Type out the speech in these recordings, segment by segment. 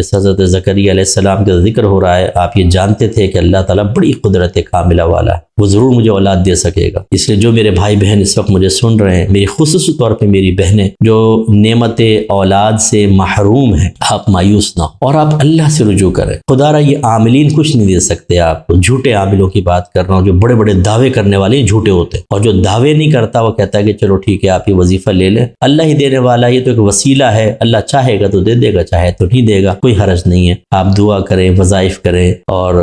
جس حضرت زکریا علیہ السلام کا ذکر ہو رہا ہے، آپ یہ جانتے تھے کہ اللہ تعالیٰ بڑی قدرت کاملہ والا ہے، وہ ضرور مجھے اولاد دے سکے گا۔ اس لیے جو میرے بھائی بہن اس وقت مجھے سن رہے ہیں، میری خصوصی طور پہ میری بہنیں جو نعمت اولاد سے محروم ہیں، آپ مایوس نہ ہو اور آپ اللہ سے رجوع کریں۔ خدا را یہ عاملین کچھ نہیں دے سکتے آپ کو، جھوٹے عاملوں کی بات کر رہا ہوں، جو بڑے بڑے دعوے کرنے والے جھوٹے ہوتے ہیں، اور جو دعوے نہیں کرتا وہ کہتا ہے کہ چلو ٹھیک ہے آپ یہ وظیفہ لے لیں، اللہ ہی دینے والا، یہ تو ایک وسیلہ ہے، اللہ چاہے گا تو دے دے گا، چاہے تو نہیں دے گا، کوئی حرج نہیں ہے۔ آپ دعا کریں، وظائف کریں، اور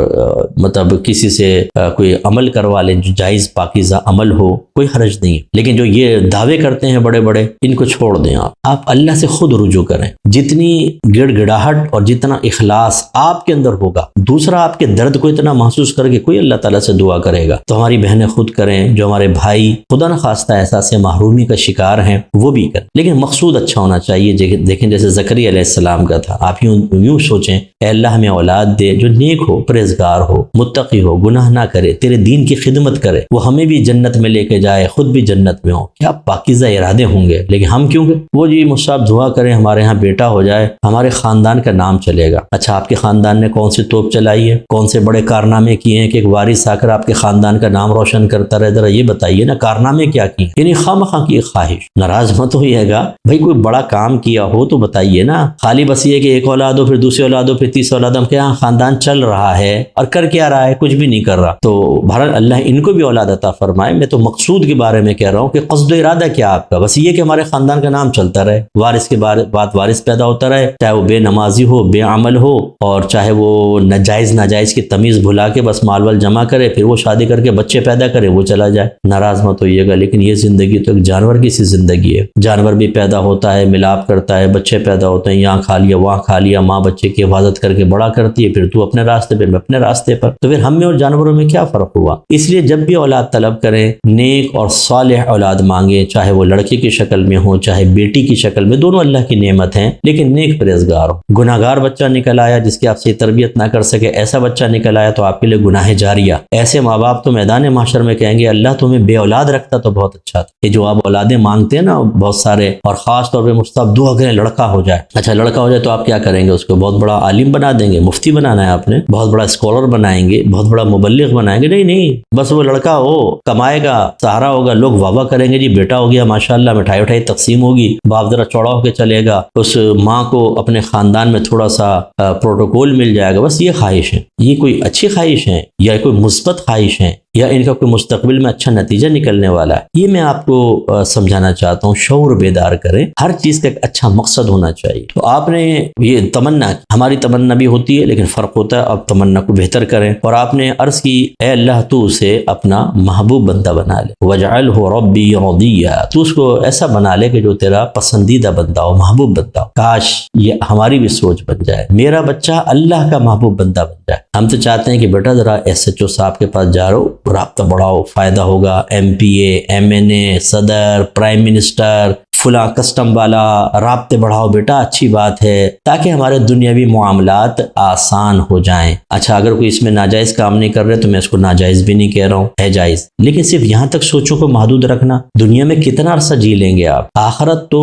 مطلب کسی سے کوئی عمل کروا لیں جو جائز پاکیزہ عمل ہو، کوئی حرج نہیں ہے۔ لیکن جو یہ دعوے کرتے ہیں بڑے بڑے، ان کو چھوڑ دیں، آپ اللہ سے خود رجوع کریں۔ جتنی گڑ گڑاہٹ اور جتنا اخلاص آپ کے اندر ہوگا، دوسرا آپ کے درد کو اتنا محسوس کر کے کوئی اللہ تعالیٰ سے دعا کرے گا، تو ہماری بہنیں خود کریں، جو ہمارے بھائی خدا نخواستہ احساس محرومی کا شکار ہیں وہ بھی کریں، لیکن مقصود اچھا ہونا چاہیے۔ دیکھیں جیسے زکریا علیہ السلام کا تھا، آپ یوں سوچیں، اے اللہ ہمیں اولاد دے جو نیک ہو، پرہیزگار ہو، متقی ہو، گناہ نہ کرے، تیرے دین کی خدمت کرے، وہ ہمیں بھی جنت میں لے کے جائے، خود بھی جنت میں ہو۔ کیا پاکیزہ ارادے ہوں گے، لیکن ہم کیوں گے وہ جی مصعب دعا کریں ہمارے ہاں بیٹا ہو جائے، ہمارے خاندان کا نام چلے گا۔ اچھا آپ کے خاندان نے کون سی توپ چلائی ہے، کون سے بڑے کارنامے کیے ہیں کہ ایک وارث آ کر آپ کے خاندان کا نام روشن کرتا رہے؟ ذرا یہ بتائیے نا، کارنامے کیا کیے؟ یعنی خواہ کی خواہش، ناراض مت ہوئیے گا بھائی، کوئی بڑا کام کیا ہو تو بتائیے نا، خالی بس یہ کہ ایک اولاد ہو، پھر دوسری اولاد ہو، پھر تیسری اولاد ہو، کہ ہاں خاندان چل رہا ہے اور کر کیا رہا ہے، کچھ بھی نہیں کر رہا۔ تو بہرحال اللہ ان کو بھی اولاد عطا فرمائے۔ میں تو مقصود کے بارے میں کہہ رہا ہوں کہ قصد و ارادہ کیا آپ کا، بس یہ کہ ہمارے خاندان کا نام چلتا رہے، وارث کے بعد وارث پیدا ہوتا رہے، چاہے وہ بے نمازی ہو، بے عمل ہو، اور چاہے وہ ناجائز کی تمیز بھلا کے بس مال وال جمع کرے، پھر وہ شادی کر کے بچے پیدا کرے، وہ چلا جائے۔ ناراض مت ہوئیے گا، لیکن یہ زندگی تو ایک جانور کی سی زندگی ہے، جانور بھی پیدا ہوتا ہے، ملاپ کرتا ہے، بچے پیدا ہوتے ہیں، یہاں کھا لیا وہاں کھا لیا، ماں بچے کی حفاظت کر کے بڑا کرتی ہے، پھر تو اپنے راستے پہ، میں اپنے راستے پر، تو پھر ہم میں اور جانوروں میں کیا فرق ہوا؟ اس لیے جب بھی اولاد طلب کریں، نیک اور صالح اولاد مانگیں، چاہے وہ لڑکے کی شکل میں ہو چاہے بیٹی کی شکل میں، دونوں اللہ کی نعمت ہیں، لیکن نیک پرہیزگار ہو۔ گناہگار بچہ نکل آیا جس کی آپ سے تربیت نہ کر سکے، ایسا بچہ نکل آیا تو آپ کے لیے گناہ جاریہ۔ ایسے ماں باپ تو میدان محشر میں کہیں گے اللہ تمہیں بے اولاد رکھتا تو بہت اچھا تھا۔ یہ جو آپ اولادیں مانگتے ہیں نا بہت سارے، اور خاص طور پہ مصطفیٰ دعا کریں لڑکا ہو جائے۔ اچھا لڑکا ہو جائے تو آپ کیا کریں گے؟ اس کو بہت بڑا عالم بنا دیں گے، مفتی بنانا ہے آپ نے، بہت بڑا اسکالر بنائیں گے، بہت بڑا مبلغ بنائیں گے؟ نہیں، بس وہ لڑکا ہو، کمائے گا، سہارا ہوگا، لوگ واہ واہ کریں گے، جی بیٹا ہو گیا ماشاءاللہ، مٹھائی اٹھائی تقسیم ہوگی، باپ ذرا چوڑا ہو کے چلے گا، اس ماں کو اپنے خاندان میں تھوڑا سا پروٹوکول مل جائے گا۔ بس یہ خواہش ہے، یہ کوئی اچھی خواہش ہے یا کوئی مثبت خواہش ہے یا ان کا کوئی مستقبل میں اچھا نتیجہ نکلنے والا ہے؟ یہ میں آپ کو سمجھانا چاہتا ہوں۔ شعور بیدار کریں، ہر چیز کا ایک اچھا مقصد ہونا چاہیے۔ تو آپ نے یہ تمنا، ہماری تمنا بھی ہوتی ہے لیکن فرق ہوتا ہے، آپ تمنا کو بہتر کریں، اور آپ نے عرض کی اے اللہ تو اسے اپنا محبوب بندہ بنا لے، وَجْعَلْهُ رَبِّي رَضِيًّا، تو اس کو ایسا بنا لے کہ جو تیرا پسندیدہ بندہ ہو، محبوب بندہ ہو۔ کاش یہ ہماری بھی سوچ بن جائے، میرا بچہ اللہ کا محبوب بندہ بن جائے۔ ہم تو چاہتے ہیں کہ بیٹا ذرا SHO صاحب کے پاس جا رہو، رابطہ بڑھاؤ، فائدہ ہوگا، MPA MNA صدر پرائم منسٹر فلاں کسٹم والا، رابطے بڑھاؤ بیٹا، اچھی بات ہے، تاکہ ہمارے دنیاوی معاملات آسان ہو جائیں۔ اچھا اگر کوئی اس میں ناجائز کام نہیں کر رہے تو میں اس کو ناجائز بھی نہیں کہہ رہا ہوں، ہے جائز، لیکن صرف یہاں تک سوچوں کو محدود رکھنا۔ دنیا میں کتنا عرصہ جی لیں گے آپ؟ آخرت تو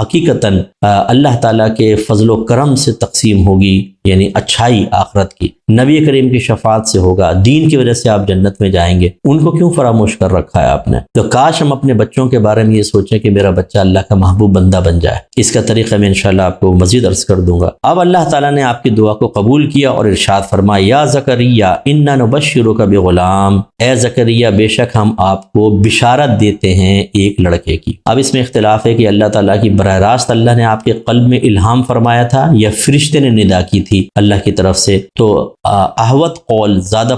حقیقتاً اللہ تعالیٰ کے فضل و کرم سے تقسیم ہوگی، یعنی اچھائی آخرت کی نبی کریم کی شفاعت سے ہوگا، دین کی وجہ سے آپ جنت میں جائیں گے۔ ان کو کیوں فراموش کر رکھا ہے آپ نے؟ تو کاش ہم اپنے بچوں کے بارے میں یہ سوچیں کہ میرا بچہ اللہ کا محبوب بندہ بن جائے۔ اس کا طریقہ میں انشاءاللہ آپ کو مزید عرض کر دوں گا۔ اب اللہ تعالیٰ نے آپ کی دعا کو قبول کیا اور ارشاد فرمایا، یا زکریا انا نبشرک بغلام، اے زکریا بے شک ہم آپ کو بشارت دیتے ہیں ایک لڑکے کی۔ اب اس میں اختلاف ہے کہ اللہ تعالیٰ کی براہ راست اللہ نے آپ کے قلب میں الہام فرمایا تھا یا فرشتے نے ندا کی تھی اللہ کی طرف سے؟ تو احوط قول، زیادہ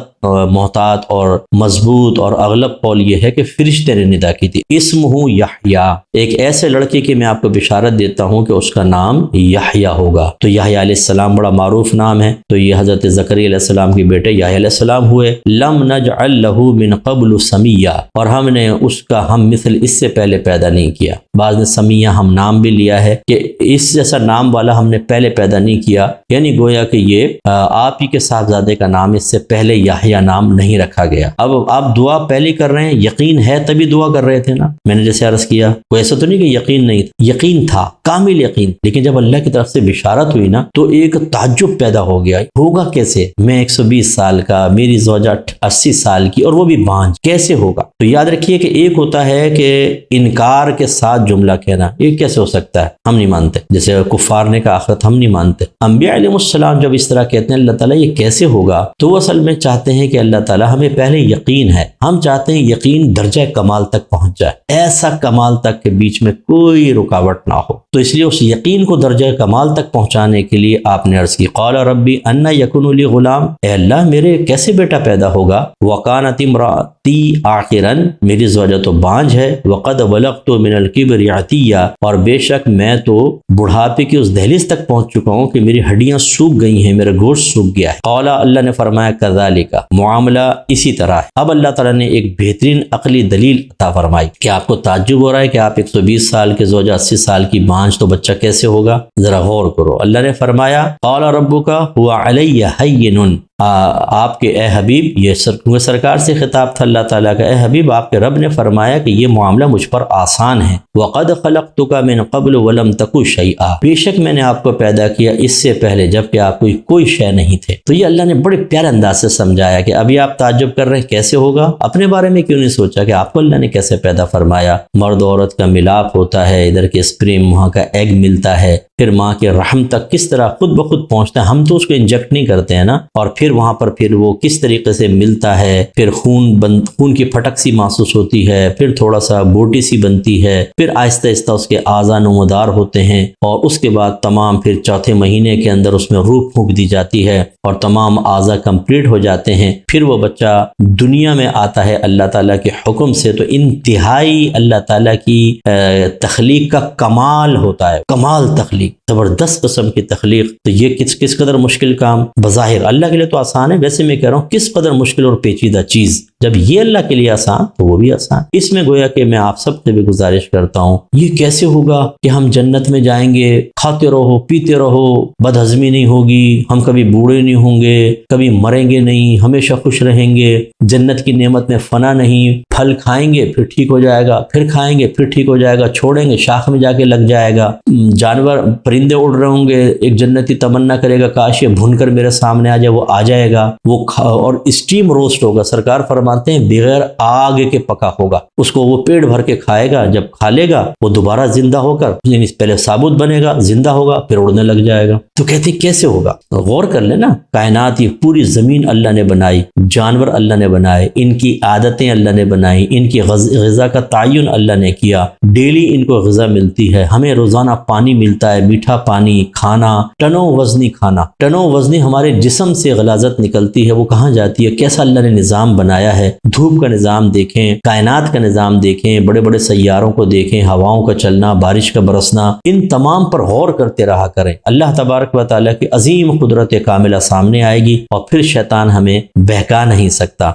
محتاط اور مضبوط اور اغلب قول یہ ہے کہ فرشتے نے ندا کی تھی۔ اسمہ یحییٰ، ایک ایسے لڑکے کی میں آپ کو بشارت دیتا ہوں کہ اس کا نام یحییٰ ہوگا۔ تو یحییٰ علیہ السلام بڑا معروف نام ہے، تو یہ حضرت زکریا علیہ السلام کے بیٹے یحییٰ علیہ السلام ہوئے۔ لم نجعل لہ من قبل سمیہ، اور ہم نے اس کا ہم مثل اس سے پہلے پیدا نہیں کیا۔ بعض نے سمیہ ہم نام بھی لیا ہے کہ اس جیسا نام والا ہم نے پہلے پیدا نہیں کیا، یعنی گویا کہ یہ آپ ہی کے صاحبزادے کا نام اس سے پہلے یحییٰ یا نام نہیں رکھا گیا۔ اب آپ دعا پہلے کر رہے ہیں، یقین ہے تبھی دعا کر رہے تھے نا، میں نے جیسے عرض کیا، کوئی ایسا تو نہیں کہ یقین نہیں تھا، یقین تھا، کامل یقین، لیکن جب اللہ کی طرف سے بشارت ہوئی نا تو ایک تعجب پیدا ہو گیا، ہوگا کیسے؟ میں 120 سال کا، میری زوجہ 80 سال کی، اور وہ بھی بانجھ، کیسے ہوگا؟ تو یاد رکھیے کہ ایک ہوتا ہے کہ انکار کے ساتھ جملہ کہنا، یہ کیسے ہو سکتا ہے، ہم نہیں مانتے، جیسے کفار نے کہا آخرت ہم نہیں مانتے۔ انبیاء علیہ السلام جب اس طرح کہتے ہیں اللہ تعالیٰ یہ کیسے ہوگا، تو وہ اصل میں چاہتے ہیں کہ اللہ تعالیٰ ہمیں پہلے یقین ہے، ہم چاہتے ہیں یقین درجہ کمال تک پہنچ جائے، ایسا کمال تک کہ بیچ میں کوئی رکاوٹ نہ ہو۔ تو اس لیے اس یقین کو درجہ کمال تک پہنچانے کے لیے آپ نے عرض کی قال ربی انا یکون لی غلام، اے اللہ میرے کیسے بیٹا پیدا ہوگا، وکانت امراتی عاقرا، میری زوجہ تو بانجھ ہے، وقد بلغت من الکبر عتیہ، اور بے شک میں تو بڑھاپے کی اس دہلیز تک پہنچ چکا ہوں کہ میری ہڈیاں سوکھ گئی ہیں، میرا گوشت سوکھ گیا ہے۔ قال، اللہ نے فرمایا کذالک، معاملہ اسی طرح ہے۔ اب اللہ تعالیٰ نے ایک بہترین عقلی دلیل عطا فرمائی کہ آپ کو تعجب ہو رہا ہے کہ آپ 120 سال کے زوجہ 80 سال کی بانجھ، تو بچہ کیسے ہوگا؟ ذرا غور کرو۔ اللہ نے فرمایا قال ربک هو علی ہین، آپ کے اے حبیب، یہ سرکار سے خطاب تھا اللہ تعالیٰ کا، اے حبیب آپ کے رب نے فرمایا کہ یہ معاملہ مجھ پر آسان ہے۔ وقد خلقتک من قبل ولم تک شیئا، بے شک میں نے آپ کو پیدا کیا اس سے پہلے جبکہ آپ کوئی شے نہیں تھے۔ تو یہ اللہ نے بڑے پیارے انداز سے سمجھایا کہ ابھی آپ تعجب کر رہے ہیں کیسے ہوگا، اپنے بارے میں کیوں نہیں سوچا کہ آپ کو اللہ نے کیسے پیدا فرمایا؟ مرد و عورت کا ملاپ ہوتا ہے، ادھر کے اسپرم وہاں کا ایگ ملتا ہے، پھر ماں کے رحم تک کس طرح خود بخود پہنچتا ہے، ہم تو اس کو انجیکٹ نہیں کرتے ہیں نا، اور پھر وہاں پر پھر وہ کس طریقے سے ملتا ہے، پھر خون کی پھٹک سی محسوس ہوتی ہے، پھر تھوڑا سا بوٹی سی بنتی ہے، پھر آہستہ آہستہ اس کے اعضاء نمودار ہوتے ہیں، اور اس کے بعد تمام پھر چوتھے مہینے کے اندر اس میں روح پھونک دی جاتی ہے اور تمام اعضاء کمپلیٹ ہو جاتے ہیں، پھر وہ بچہ دنیا میں آتا ہے اللہ تعالیٰ کے حکم سے۔ تو انتہائی اللہ تعالیٰ کی تخلیق کا کمال ہوتا ہے، کمال تخلیق، زبردست قسم کی تخلیق۔ تو یہ کس قدر مشکل کام، بظاہر اللہ کے لیے تو آسان ہے، ویسے میں کہہ رہا ہوں کس قدر مشکل اور پیچیدہ چیز، جب یہ اللہ کے لیے آسان تو وہ بھی آسان۔ اس میں گویا کہ میں آپ سب سے بھی گزارش کرتا ہوں، یہ کیسے ہوگا کہ ہم جنت میں جائیں گے، کھاتے رہو پیتے رہو، بد ہضمی نہیں ہوگی، ہم کبھی بوڑھے نہیں ہوں گے، کبھی مریں گے نہیں، ہمیشہ خوش رہیں گے، جنت کی نعمت میں فنا نہیں، پھل کھائیں گے پھر ٹھیک ہو جائے گا، پھر کھائیں گے پھر ٹھیک ہو جائے گا، چھوڑیں گے شاخ میں جا کے لگ جائے گا، جانور پرندے اڑ رہے ہوں گے، ایک جنتی تمنا کرے گا کاش یہ بھون کر میرے سامنے آ جائے، وہ آ جائے گا، وہ اور اسٹیم روسٹ ہوگا، سرکار فرماتے ہیں بغیر آگ کے پکا ہوگا، اس کو وہ پیٹ بھر کے کھائے گا، جب کھا لے گا وہ دوبارہ زندہ ہو کر، یعنی پہلے ثابت بنے گا، زندہ ہوگا، پھر اڑنے لگ جائے گا۔ تو کہتے ہیں کیسے ہوگا؟ غور کر لینا، کائنات یہ پوری زمین اللہ نے بنائی، جانور اللہ نے بنائے، ان کی عادتیں اللہ نے بنائی، ان کی غذا کا تعین اللہ نے کیا، ڈیلی ان کو غذا ملتی ہے، ہمیں روزانہ پانی ملتا ہے، میٹھا پانی، کھانا، ٹنوں وزنی کھانا، ٹنوں وزنی ہمارے جسم سے غلاظت نکلتی ہے، وہ کہاں جاتی ہے؟ کیسا اللہ نے نظام بنایا ہے، دھوپ کا نظام دیکھیں، کائنات کا نظام دیکھیں، بڑے بڑے سیاروں کو دیکھیں، ہواؤں کا چلنا، بارش کا برسنا، ان تمام پر غور کرتے رہا کریں، اللہ تبارک و تعالیٰ کی عظیم قدرت کاملہ سامنے آئے گی اور پھر شیطان ہمیں بہکا نہیں سکتا۔